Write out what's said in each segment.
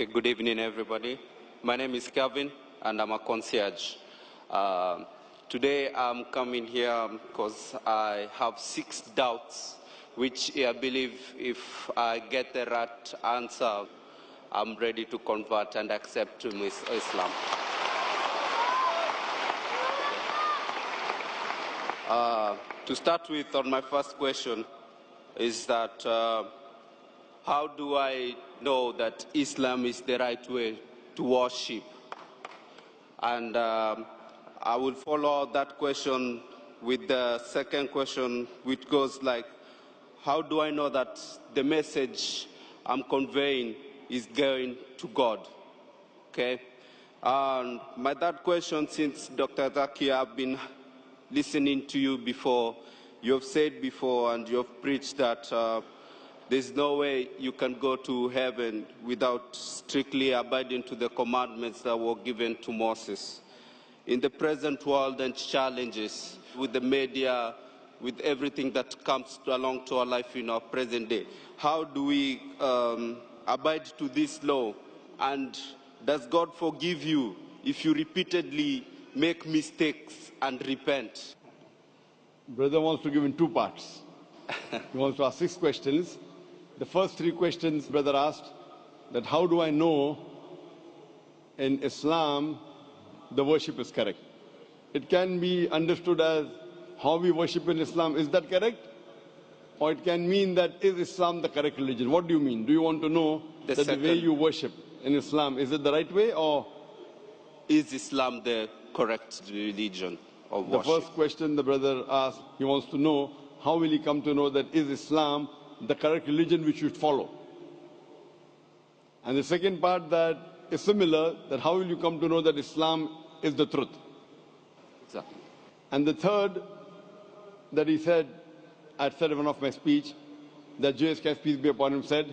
Okay, good evening, everybody. My name is Kevin, and I'm a concierge. Today, I'm coming here because I have 6 doubts, which I believe if I get the right answer, I'm ready to convert and accept Islam. To start with, on my first question, is that how do I know that Islam is the right way to worship? And I will follow that question with the second question, which goes like, how do I know that the message I'm conveying is going to God? Okay? And my third question, since Dr. Zaki, I've been listening to you before, you have said before and you have preached that there's no way you can go to heaven without strictly abiding to the commandments that were given to Moses. In the present world and challenges with the media, with everything that comes along to our life in our present day, how do we abide to this law? And does God forgive you if you repeatedly make mistakes and repent? Brother wants to give in 2 parts. He wants to ask 6 questions. The first 3 questions, brother asked, that how do I know in Islam the worship is correct? It can be understood as how we worship in Islam, is that correct? Or it can mean that is Islam the correct religion? What do you mean? Do you want to know that the way you worship in Islam, is it the right way, or is Islam the correct religion of worship? The first question the brother asked, he wants to know how will he come to know that is Islam the correct religion which you should follow? And the second part that is similar, that how will you come to know that Islam is the truth? Exactly. And the third that he said, I said in one of my speech, that J.S.K. peace be upon him said,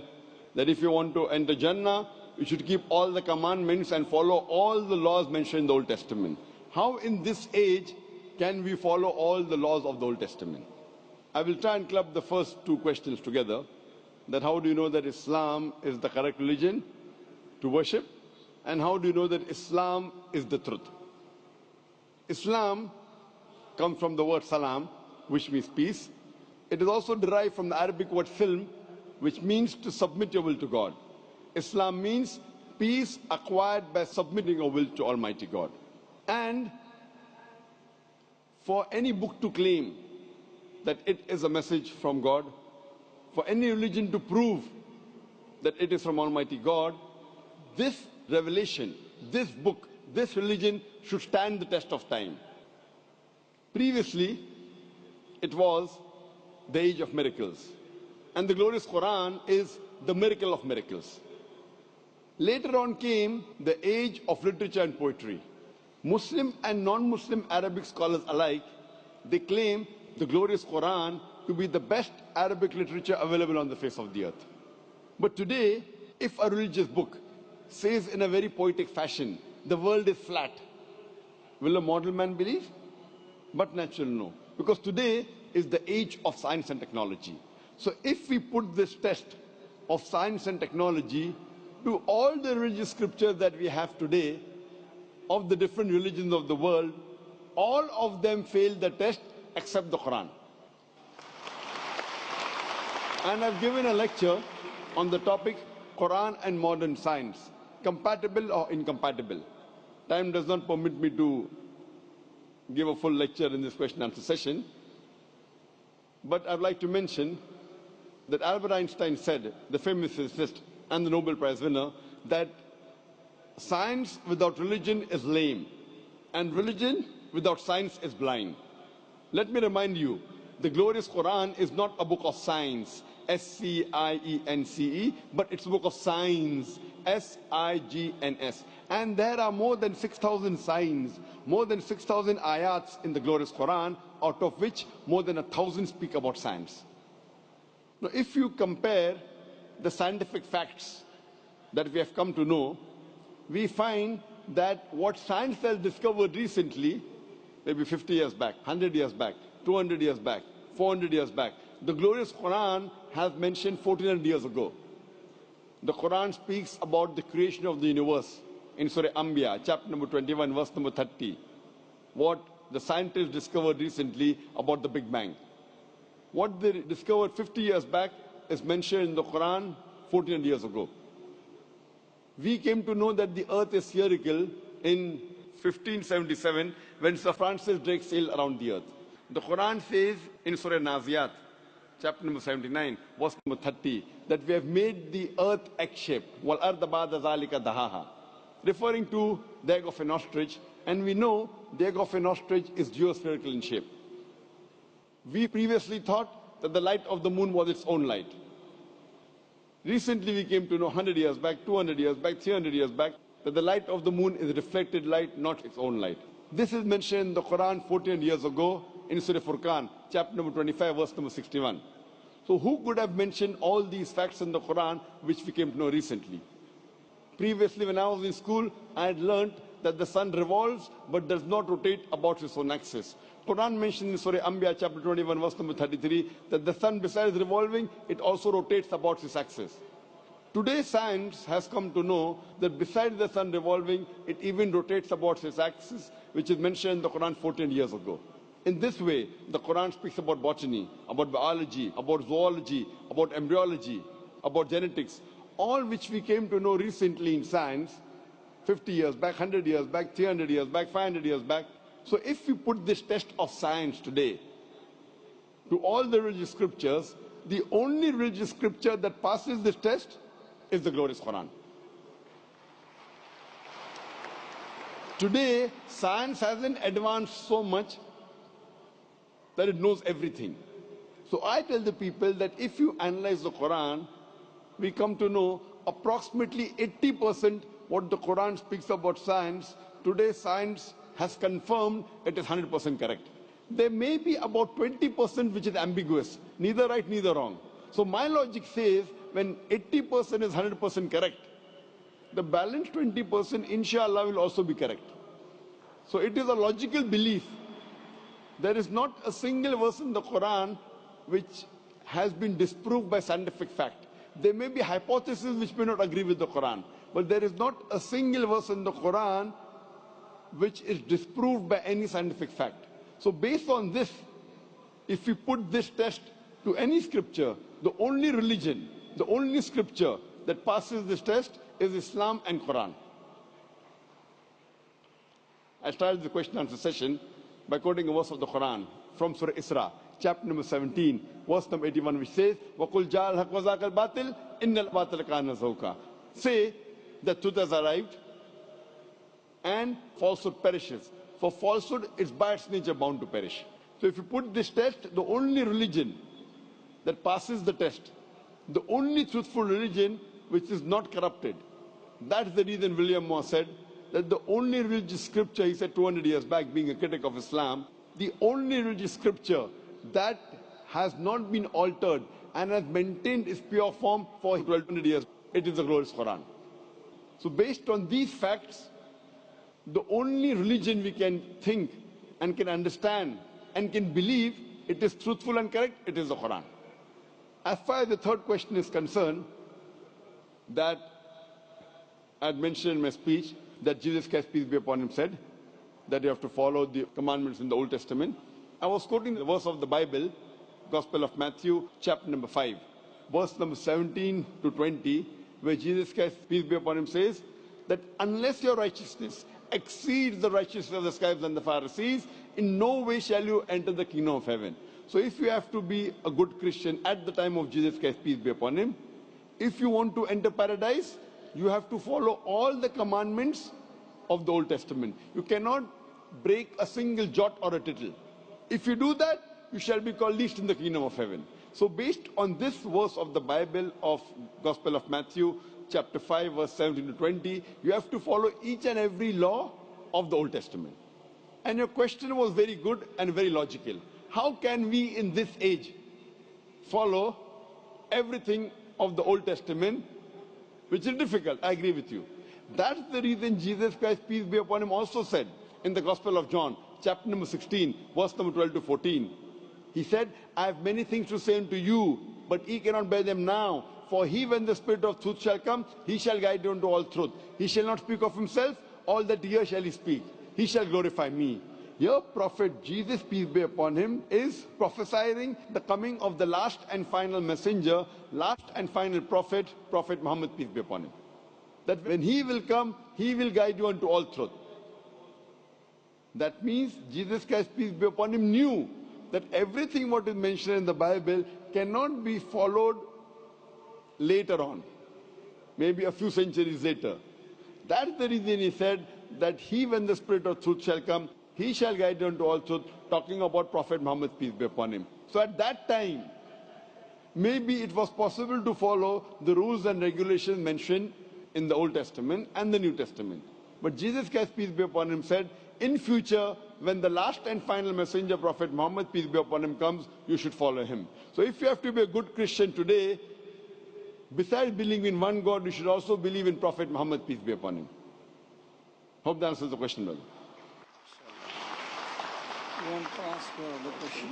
that if you want to enter Jannah, you should keep all the commandments and follow all the laws mentioned in the Old Testament. How in this age can we follow all the laws of the Old Testament? I will try and club the first 2 questions together, that how do you know that Islam is the correct religion to worship, and how do you know that Islam is the truth? Islam comes from the word salam, which means peace. It is also derived from the Arabic word silm, which means to submit your will to God. Islam means peace acquired by submitting your will to Almighty God. And for any book to claim that it is a message from God, for any religion to prove that it is from Almighty God, this revelation, this book, this religion should stand the test of time. Previously, it was the age of miracles. And the glorious Quran is the miracle of miracles. Later on came the age of literature and poetry. Muslim and non-Muslim Arabic scholars alike, they claim the glorious Quran to be the best Arabic literature available on the face of the earth. But today, if a religious book says in a very poetic fashion, the world is flat, will a mortal man believe? But natural, no. Because today is the age of science and technology. So if we put this test of science and technology to all the religious scriptures that we have today, of the different religions of the world, all of them fail the test except the Quran. And I've given a lecture on the topic Quran and modern science, compatible or incompatible. Time does not permit me to give a full lecture in this question and answer session. But I'd like to mention that Albert Einstein said, the famous physicist and the Nobel Prize winner, that science without religion is lame, and religion without science is blind. Let me remind you, the glorious Quran is not a book of science, S-C-I-E-N-C-E, but it's a book of signs, S-I-G-N-S. And there are more than 6,000 signs, more than 6,000 ayats in the glorious Quran, out of which more than 1,000 speak about science. Now, if you compare the scientific facts that we have come to know, we find that what science has discovered recently, maybe 50 years back, 100 years back, 200 years back, 400 years back, the glorious Quran has mentioned 1400 years ago. The Quran speaks about the creation of the universe in Surah Anbiya, chapter number 21, verse number 30. What the scientists discovered recently about the Big Bang. What they discovered 50 years back is mentioned in the Quran 1400 years ago. We came to know that the earth is spherical in 1577 when Sir Francis Drake sailed around the earth. The Quran says in Surah Naziyat, chapter number 79, verse number 30, that we have made the earth egg-shaped, وَالْأَرْضَ بَعْدَ ذَلِكَ دَهَاهَا, referring to the egg of an ostrich, and we know the egg of an ostrich is geospherical in shape. We previously thought that the light of the moon was its own light. Recently we came to know 100 years back, 200 years back, 300 years back, that the light of the moon is reflected light, not its own light. This is mentioned in the Quran 14 years ago in Surah Furqan, chapter number 25, verse number 61. So who could have mentioned all these facts in the Quran which we came to know recently? Previously, when I was in school, I had learned that the sun revolves but does not rotate about its own axis. Quran mentioned in Surah Anbiya, chapter 21, verse number 33, that the sun, besides revolving, it also rotates about its axis. Today, science has come to know that besides the sun revolving, it even rotates about its axis, which is mentioned in the Quran 14 years ago. In this way, the Quran speaks about botany, about biology, about zoology, about embryology, about genetics, all which we came to know recently in science, 50 years back, 100 years back, 300 years back, 500 years back. So if we put this test of science today to all the religious scriptures, the only religious scripture that passes this test is the glorious Quran. Today, science hasn't advanced so much that it knows everything. So I tell the people that if you analyze the Quran, we come to know approximately 80% what the Quran speaks about science. Today, science has confirmed it is 100% correct. There may be about 20% which is ambiguous, neither right, neither wrong. So my logic says when 80% is 100% correct, the balance 20%, inshallah, will also be correct. So it is a logical belief. There is not a single verse in the Quran which has been disproved by scientific fact. There may be hypotheses which may not agree with the Quran, but there is not a single verse in the Quran which is disproved by any scientific fact. So based on this, if we put this test to any scripture, the only religion, the only scripture that passes this test is Islam and Quran. I started the question and answer session by quoting a verse of the Quran from Surah Isra, chapter number 17, verse number 81, which says, وَقُلْ جَاءَ الْحَقُّ وَزَاقَ الْبَاطِلِ إِنَّ الْبَاطِلَ كَانَ زَهُوقًا. Say that truth has arrived and falsehood perishes. For falsehood is by its nature bound to perish. So if you put this test, the only religion that passes the test, the only truthful religion which is not corrupted, that's the reason William Moore said that the only religious scripture, he said 200 years back, being a critic of Islam, the only religious scripture that has not been altered and has maintained its pure form for 1200 years, it is the glorious Quran. So based on these facts, the only religion we can think and can understand and can believe it is truthful and correct, it is the Quran. As far as the third question is concerned, that I had mentioned in my speech that Jesus Christ, peace be upon him, said that you have to follow the commandments in the Old Testament. I was quoting the verse of the Bible, Gospel of Matthew, chapter number 5, verse number 17 to 20, where Jesus Christ, peace be upon him, says that unless your righteousness exceeds the righteousness of the scribes and the Pharisees, in no way shall you enter the kingdom of heaven. So if you have to be a good Christian at the time of Jesus Christ, peace be upon him, if you want to enter paradise, you have to follow all the commandments of the Old Testament. You cannot break a single jot or a tittle. If you do that, you shall be called least in the kingdom of heaven. So based on this verse of the Bible of Gospel of Matthew, chapter 5, verse 17 to 20, you have to follow each and every law of the Old Testament. And your question was very good and very logical. How can we in this age follow everything of the Old Testament, which is difficult? I agree with you. That's the reason Jesus Christ, peace be upon him, also said in the Gospel of John, chapter number 16, verse number 12 to 14. He said, I have many things to say unto you, but ye cannot bear them now. For he, when the Spirit of truth shall come, he shall guide you into all truth. He shall not speak of himself, all that here shall he speak. He shall glorify me. Your prophet Jesus, peace be upon him, is prophesying the coming of the last and final messenger, last and final prophet, Prophet Muhammad, peace be upon him. That when he will come, he will guide you unto all truth. That means Jesus Christ, peace be upon him, knew that everything what is mentioned in the Bible cannot be followed later on, maybe a few centuries later. That's the reason he said that he, when the Spirit of truth shall come, he shall guide you unto all truth, talking about Prophet Muhammad, peace be upon him. So at that time, maybe it was possible to follow the rules and regulations mentioned in the Old Testament and the New Testament. But Jesus Christ, peace be upon him, said, in future, when the last and final messenger, Prophet Muhammad, peace be upon him, comes, you should follow him. So if you have to be a good Christian today, besides believing in one God, you should also believe in Prophet Muhammad, peace be upon him. Hope that answers the question, brother. You want to ask the question?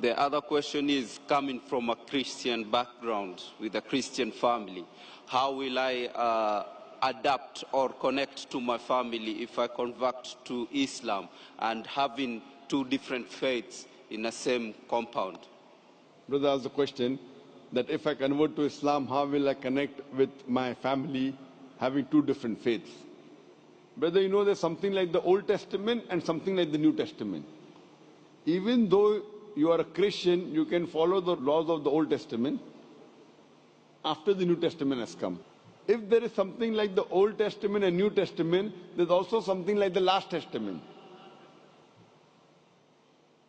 The other question is coming from a Christian background with a Christian family. How will I adapt or connect to my family if I convert to Islam and having two different faiths in the same compound? Brother asked the question that if I convert to Islam, how will I connect with my family having two different faiths? Brother, you know there's something like the Old Testament and something like the New Testament. Even though you are a Christian, you can follow the laws of the Old Testament after the New Testament has come. If there is something like the Old Testament and New Testament, there's also something like the Last Testament.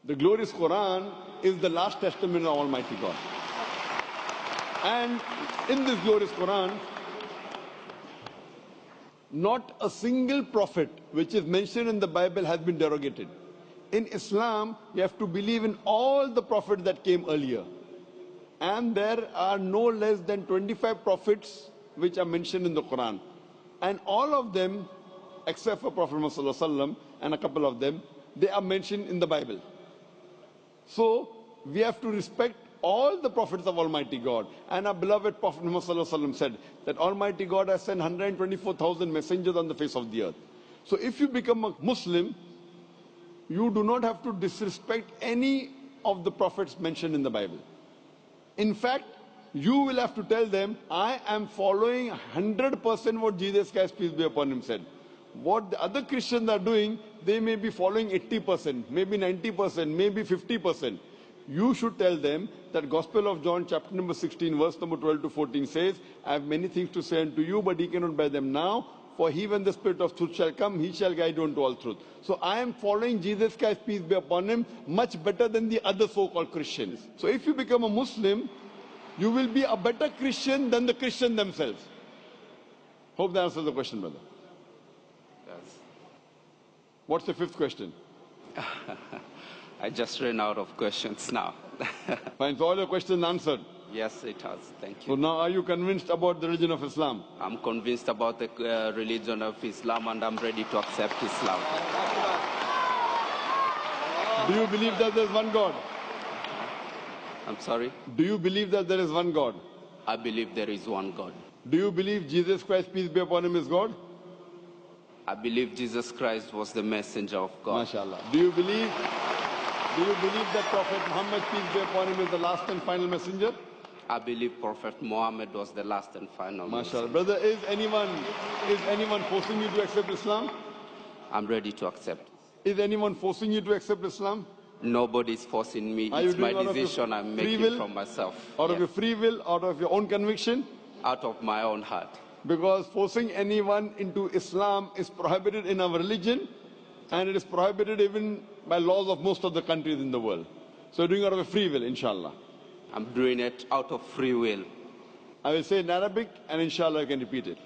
The glorious Quran is the Last Testament of Almighty God. And in this glorious Quran, not a single prophet which is mentioned in the Bible has been derogated. In Islam, you have to believe in all the prophets that came earlier. And there are no less than 25 prophets which are mentioned in the Quran. And all of them, except for Prophet Muhammad ﷺ and a couple of them, they are mentioned in the Bible. So, we have to respect all the prophets of Almighty God. And our beloved Prophet Muhammad ﷺ said that Almighty God has sent 124,000 messengers on the face of the earth. So if you become a Muslim, you do not have to disrespect any of the prophets mentioned in the Bible. In fact, you will have to tell them, I am following 100% what Jesus Christ, peace be upon him, said. What the other Christians are doing, they may be following 80%, maybe 90%, maybe 50%. You should tell them that Gospel of John chapter number 16 verse number 12 to 14 says, I have many things to say unto you, but ye cannot bear them now. For he, when the Spirit of truth shall come, he shall guide you unto all truth. So I am following Jesus Christ, peace be upon him, much better than the other so-called Christians. So if you become a Muslim, you will be a better Christian than the Christians themselves. Hope that answers the question, brother. Yes. What's the fifth question? I just ran out of questions now. Fine, so all your questions answered. Yes, it has. Thank So you. now are you convinced about the religion of Islam? I'm convinced about the religion of Islam and I'm ready to accept Islam. Do you believe that there is one God? I'm sorry? Do you believe that there is one God? I believe there is one God. Do you believe Jesus Christ, peace be upon him, is God? I believe Jesus Christ was the messenger of God. MashaAllah. Do you believe that Prophet Muhammad, peace be upon him, is the last and final messenger? I believe Prophet Muhammad was the last and final messenger. MashaAllah. Brother, is anyone forcing you to accept Islam? I'm ready to accept. Is anyone forcing you to accept Islam? Nobody is forcing me. Are you It's my doing out of your decision I'm free making will? from myself. Out of Yes. your free will, out of your own conviction? Out of my own heart. Because forcing anyone into Islam is prohibited in our religion, and it is prohibited even by laws of most of the countries in the world. So you're doing it out of free will, inshallah. I'm doing it out of free will. I will say in Arabic, and inshallah I can repeat it.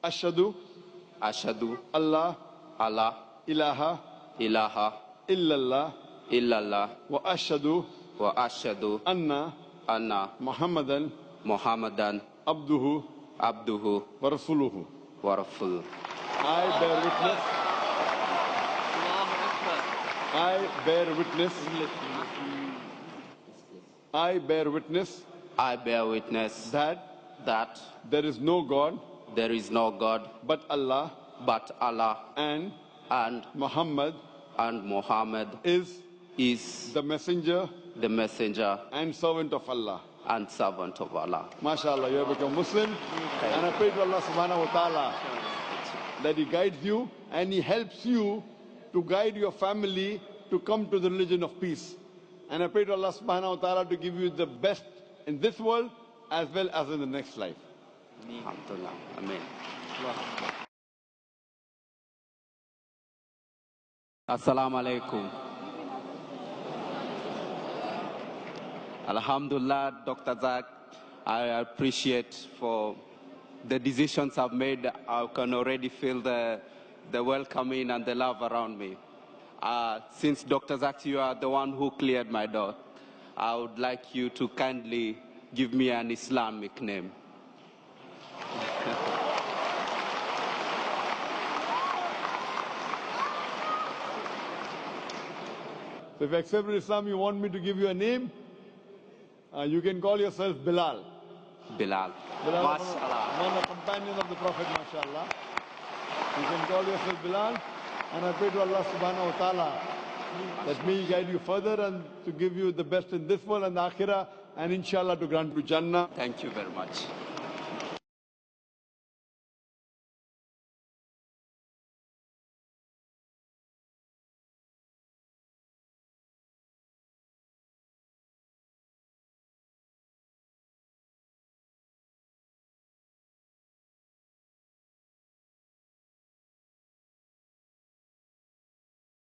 Ashhadu Ashadu Allah Allah ilaha ilaha illallah illallah wa ashhadu wa ashadu anna anna Muhammadan Muhammadan abduhu abduhu wa rasuluhu. wa rasuluh. I bear witness. I bear witness. I bear witness I bear witness that there is no God there is no God but Allah, but Allah, and and Muhammad Muhammad is is the messenger the messenger and servant of Allah. and servant of Allah. MashaAllah, you have become Muslim. And I pray to Allah subhanahu wa ta'ala that He guides you and He helps you to guide your family to come to the religion of peace. And I pray to Allah subhanahu wa ta'ala to give you the best in this world as well as in the next life. Alhamdulillah. Amen. Assalamu alaikum. Alhamdulillah, Dr. Zak, I appreciate for the decisions I've made. I can already feel the welcoming and the love around me. Since Dr. Zak, you are the one who cleared my door, I would like you to kindly give me an Islamic name. So if you accept Islam, you want me to give you a name? You can call yourself Bilal. Bilal. Bilal, MashaAllah. one of the companions of the Prophet, MashaAllah. You can call yourself Bilal. And I pray to Allah subhanahu wa ta'ala that may He guide you further and to give you the best in this world and the akhirah, and inshallah to grant you Jannah. Thank you very much.